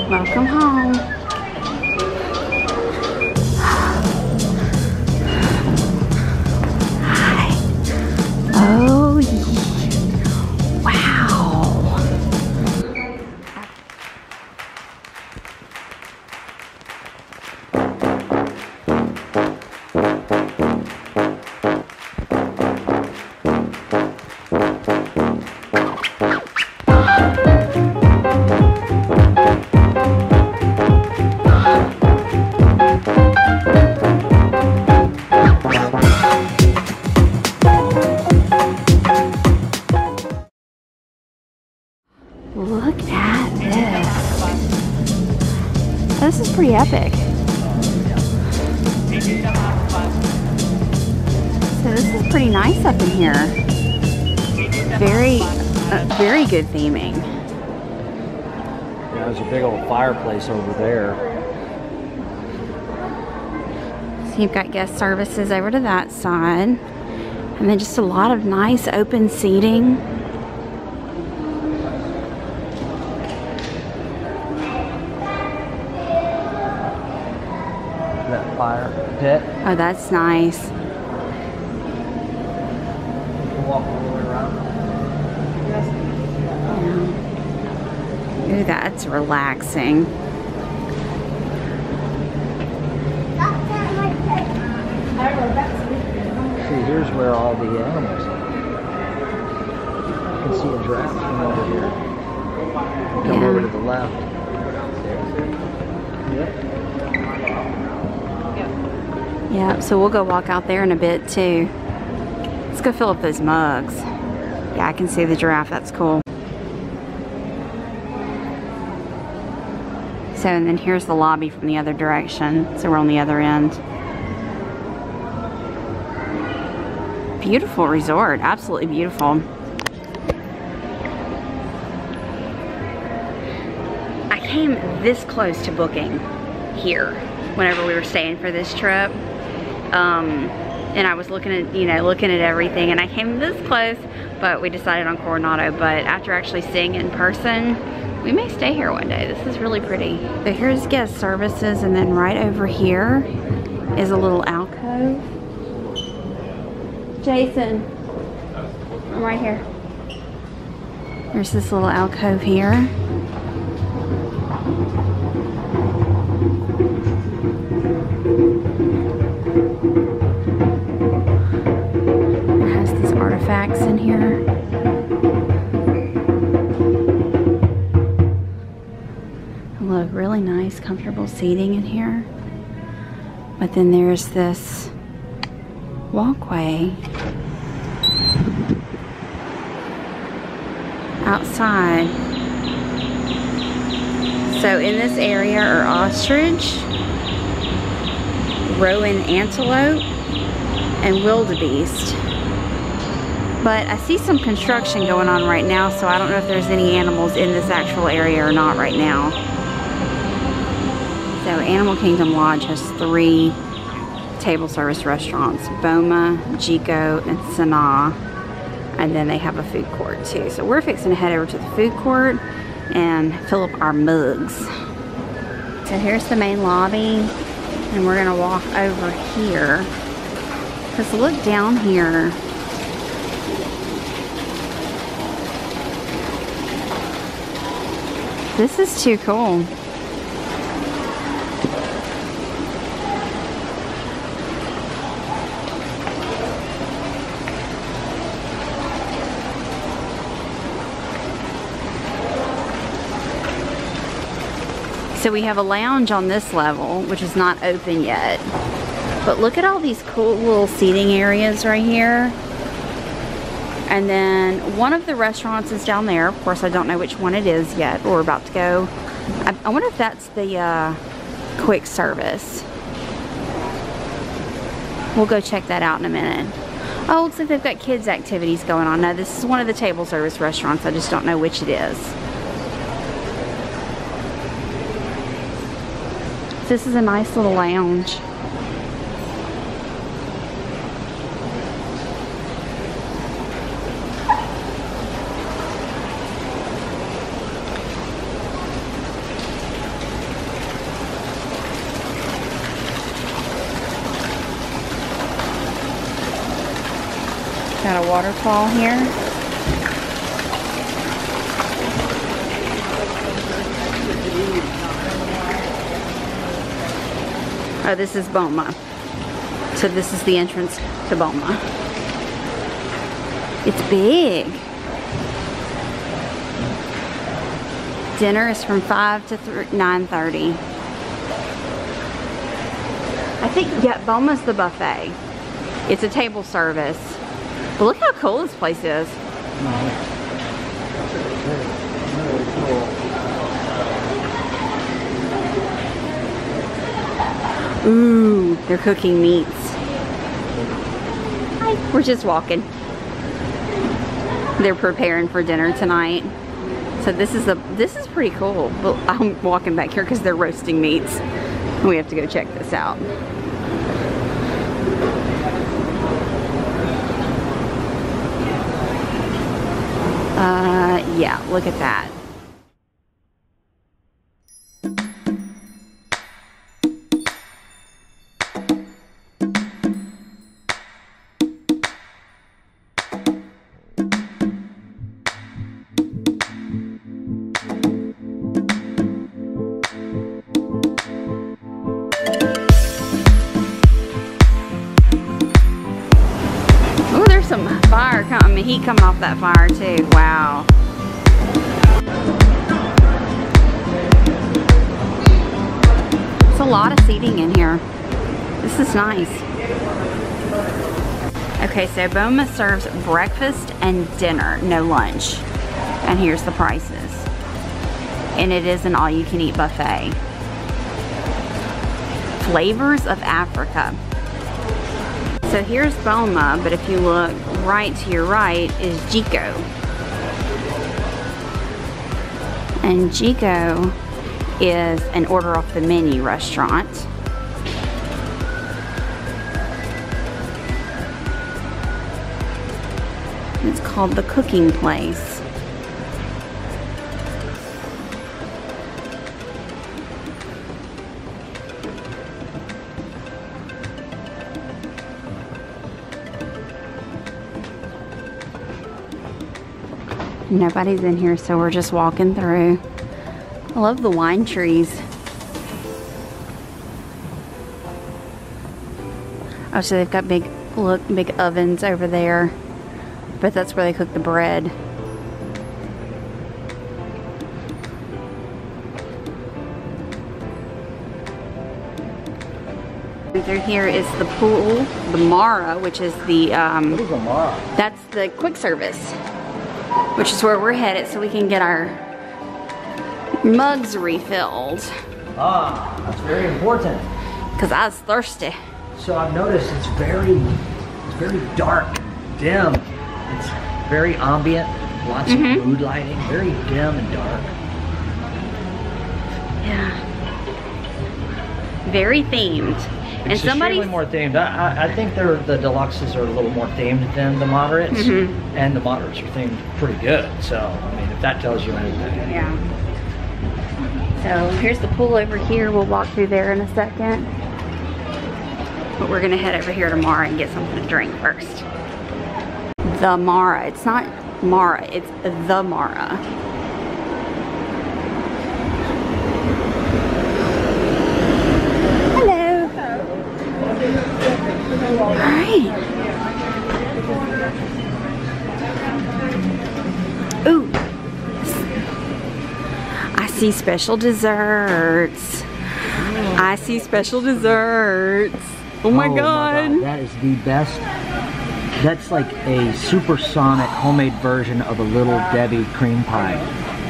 Welcome home. Hi. Oh, wow. Look at this. This is pretty epic. So this is pretty nice up in here. Very good theming. Yeah, there's a big old fireplace over there. So you've got guest services over to that side. And then just a lot of nice open seating. That fire pit. Oh, that's nice. You can walk all the way around. Yeah. Ooh, that's relaxing. See, here's where all the animals are. You can see a giraffe from over here. Come over to the left. Yep. Yeah, so we'll go walk out there in a bit too. Let's go fill up those mugs. Yeah, I can see the giraffe. That's cool. So, and then here's the lobby from the other direction. So we're on the other end. Beautiful resort. Absolutely beautiful. I came this close to booking here whenever we were staying for this trip. And I was looking at, looking at everything, and I came this close, but we decided on Coronado. But after actually seeing it in person, we may stay here one day. This is really pretty. So here's guest services, and then right over here is a little alcove. Jason, I'm right here. There's this little alcove here. Artifacts in here. Look, really nice, comfortable seating in here. But then there's this walkway outside. So in this area are ostrich, rowan antelope, and wildebeest. But I see some construction going on right now, so I don't know if there's any animals in this actual area or not right now. So Animal Kingdom Lodge has 3 table service restaurants, Boma, Jico, and Sanaa. And then they have a food court too. So we're fixing to head over to the food court and fill up our mugs. So here's the main lobby, and we're gonna walk over here. Because look down here. This is too cool. So we have a lounge on this level, which is not open yet. But look at all these cool little seating areas right here. And then one of the restaurants is down there. Of course, I don't know which one it is yet, but we're about to go. I wonder if that's the quick service. We'll go check that out in a minute. Oh, looks like they've got kids activities going on. No, this is one of the table service restaurants. I just don't know which it is. This is a nice little lounge. Got a waterfall here. Oh, this is Boma. So this is the entrance to Boma. It's big. Dinner is from 5 to 9:30. I think, yeah, Boma's the buffet. It's a table service. But look how cool this place is. Ooh, they're cooking meats. Hi, we're just walking. They're preparing for dinner tonight. So this is pretty cool. But I'm walking back here because they're roasting meats. We have to go check this out. Yeah, look at that. Some fire coming, heat coming off that fire too. Wow. It's a lot of seating in here. This is nice. Okay, so Boma serves breakfast and dinner, no lunch. And here's the prices. And it is an all-you-can-eat buffet. Flavors of Africa. So here's Boma, but if you look right to your right is Jiko. And Jiko is an order off the menu restaurant. It's called The Cooking Place. Nobody's in here, so we're just walking through. I love the wine trees. Oh, so they've got big ovens over there. But that's where they cook the bread. Through here is the pool, the Mara, which is the what is a Mara? That's the quick service, which is where we're headed so we can get our mugs refilled. Ah, that's very important. Because I was thirsty. So I've noticed it's very dark, dim. It's very ambient, lots of mood lighting, very dim and dark. Yeah. Very themed. It's extremely more themed. I think the deluxes are a little more themed than the moderates, and the moderates are themed pretty good. So, I mean, if that tells you anything. Yeah. So here's the pool over here. We'll walk through there in a second. But we're gonna head over here to Mara and get something to drink first. The Mara. It's not Mara, it's the Mara. Alright. Ooh. I see special desserts. I see special desserts. Oh my God. That is the best. That's like a supersonic homemade version of a Little Debbie cream pie.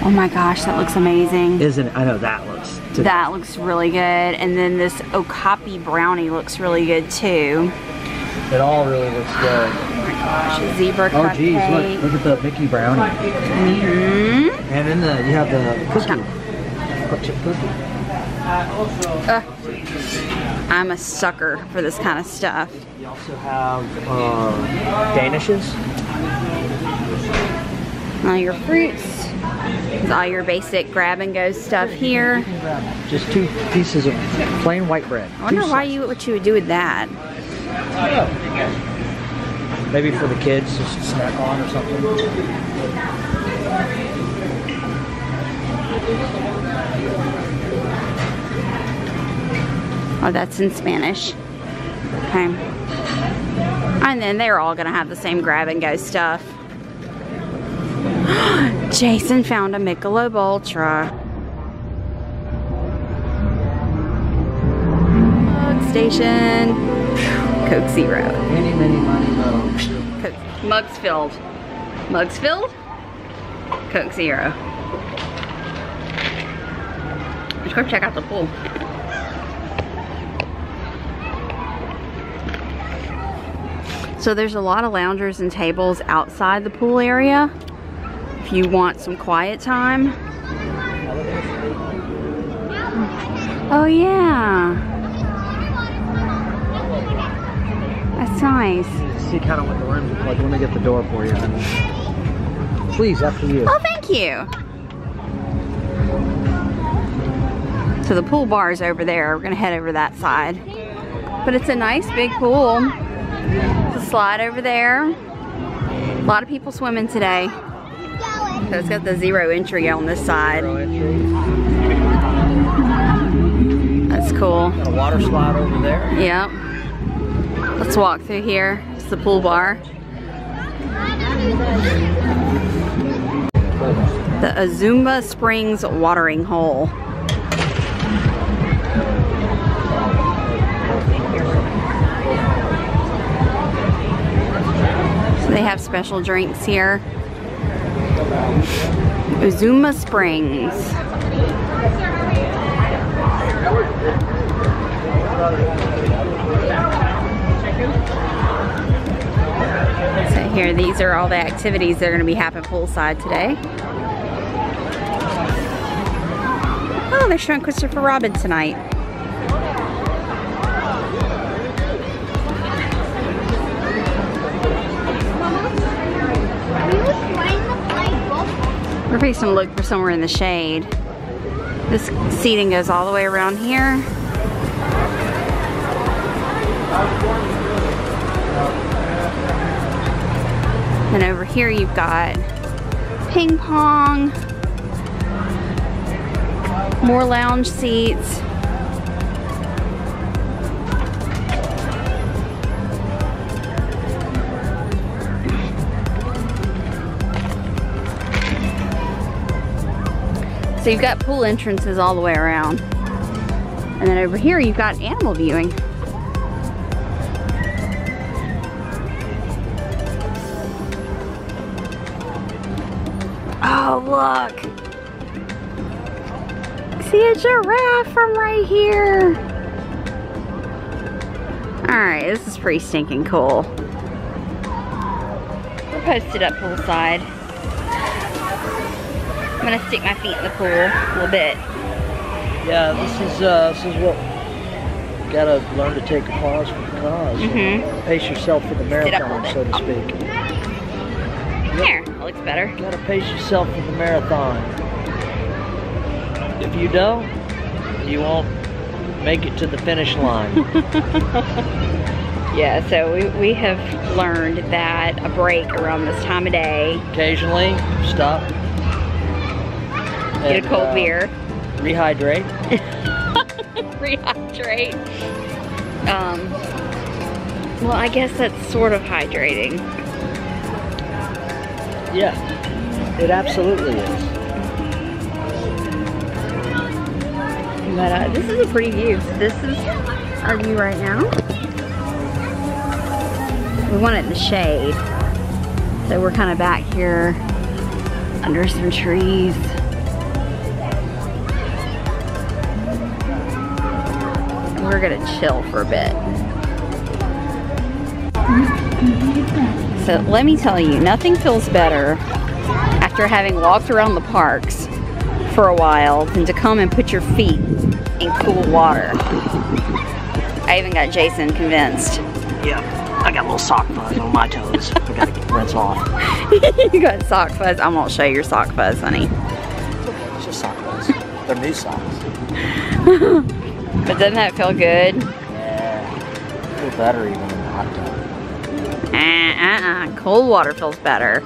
Oh my gosh, that looks amazing. Isn't it? I know that looks. That looks really good. And then this okapi brownie looks really good too. It all really looks good. Oh my gosh, a zebra cupcake. Oh geez, look at the Mickey brownie. And then you have the cookie. Chip cookie. I'm a sucker for this kind of stuff. You also have Danishes. All your fruits. There's all your basic grab and go stuff here. Just 2 pieces of plain white bread. I wonder what you would do with that. Maybe for the kids, just to snack on or something. Oh, that's in Spanish. Okay. And then they're all gonna have the same grab and go stuff. Jason found a Michelob Ultra. Mug station. Coke Zero. Many, many, many mugs. Mugs filled. Mugs filled? Coke Zero. Let's go check out the pool. So there's a lot of loungers and tables outside the pool area if you want some quiet time. Oh yeah. That's nice. See kind of what the rooms look like. Let me get the door for you. Please, after you. Oh, thank you. So the pool bar is over there. We're gonna head over that side. But it's a nice big pool. There's a slide over there. A lot of people swimming today. So it's got the zero entry on this side. That's cool. Got a water slide over there. Yep. Let's walk through here. It's the pool bar. The Azuma Springs watering hole. So they have special drinks here. Azuma Springs. So here, these are all the activities that are going to be happening poolside today. Oh, they're showing Christopher Robin tonight. We're fixing to look for somewhere in the shade. This seating goes all the way around here. And over here you've got ping pong, more lounge seats. So you've got pool entrances all the way around. And then over here you've got animal viewing. Oh, look. See a giraffe from right here. Alright, this is pretty stinking cool. We're posted up poolside. I'm gonna stick my feet in the pool a little bit. Yeah, this is what you gotta learn to take a pause for the cause. Pace yourself for the marathon, so to speak. There, that looks better. You gotta pace yourself for the marathon. If you don't, you won't make it to the finish line. Yeah, so we have learned that a break around this time of day. Occasionally, stop. Get a cold beer. Rehydrate. Rehydrate. Well, I guess that's sort of hydrating. Yeah, it absolutely is. But this is a pretty view. So this is our view right now. We want it in the shade. So we're kind of back here under some trees. We're gonna chill for a bit. So let me tell you, nothing feels better after having walked around the parks for a while than to come and put your feet in cool water. I even got Jason convinced. Yeah, I got a little sock fuzz on my toes. I gotta rinse off. You got sock fuzz? I won't show your sock fuzz, honey. It's just sock fuzz. They're new socks. But doesn't that feel good? Yeah, I feel better even in the hot tub. Cold water feels better.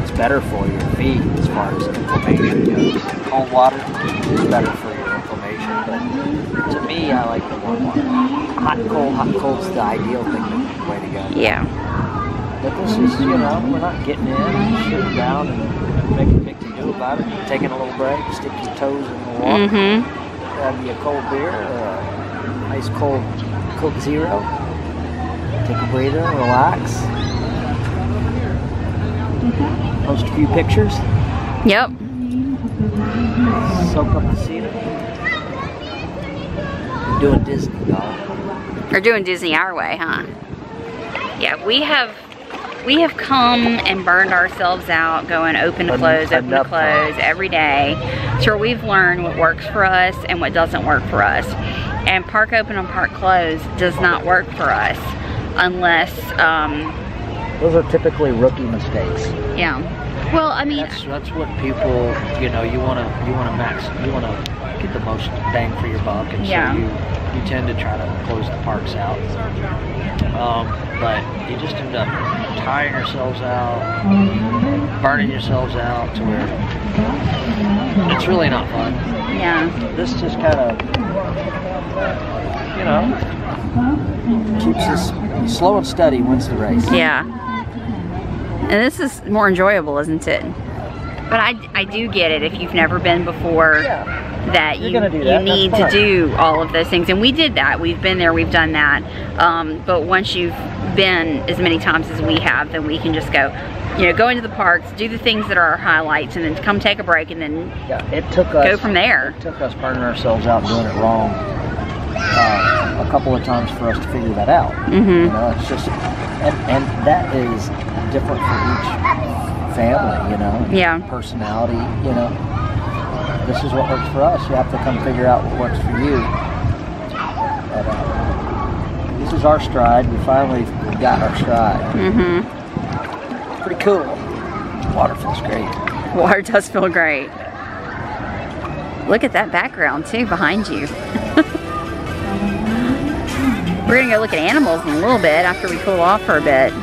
It's better for your feet as far as inflammation goes. Cold water is better for your inflammation, but to me, I like the warm water. Hot and cold is the ideal way to go. Yeah. But this is, you know, we're not getting in, sitting down and making a big to-do about it. Taking a little break, stick your toes in the water, grab you a cold beer or a nice cold Coke Zero. Take a breather, relax. Post a few pictures. Yep. Soak up the scenery. We're doing Disney, dog. We're doing Disney our way, huh? Yeah, we have come and burned ourselves out going open to close every day. So we've learned what works for us and what doesn't work for us. And park open and park close does not work for us unless those are typically rookie mistakes. Yeah. Well, I mean, that's what people, you know, you want to get the most bang for your buck, and so you tend to try to close the parks out. But you just end up tiring yourselves out, burning yourselves out to where it's really not fun. Yeah. This just kind of, you know, keeps us slow and steady, wins the race. Yeah. And this is more enjoyable, isn't it? But I do get it if you've never been before, that you need to do all of those things. And we did that. We've been there, we've done that. But once you've been as many times as we have, then we can just go, you know, go into the parks, do the things that are our highlights, and then come take a break, and then go from there. It took us burning ourselves out doing it wrong a couple of times for us to figure that out. You know, it's just, and that is different for each family, you know, personality, you know. This is what works for us. You have to come figure out what works for you. But, this is our stride. We finally got our stride. Pretty cool. Water feels great. Water does feel great. Look at that background too behind you. We're gonna go look at animals in a little bit after we cool off for a bit.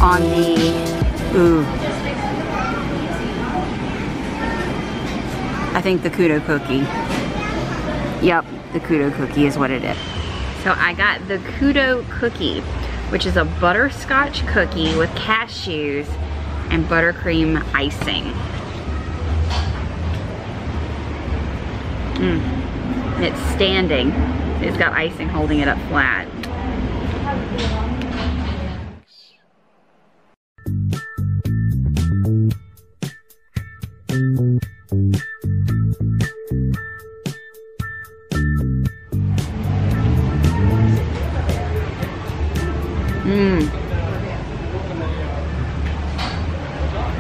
On the, I think the Kudo cookie. Yep, the Kudo cookie is what it is. So I got the Kudo cookie, which is a butterscotch cookie with cashews and buttercream icing. It's standing. It's got icing holding it up flat.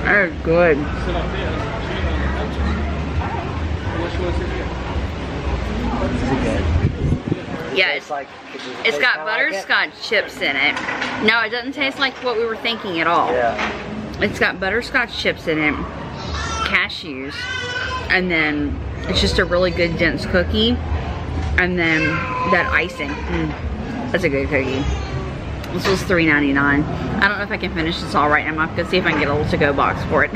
That is good. Yeah, it's got butterscotch chips in it. No, it doesn't taste like what we were thinking at all. It's got butterscotch chips in it, cashews, and then it's just a really good dense cookie. And then that icing. That's a good cookie. This was $3.99. I don't know if I can finish this all right now. I'm gonna see if I can get a little to-go box for it.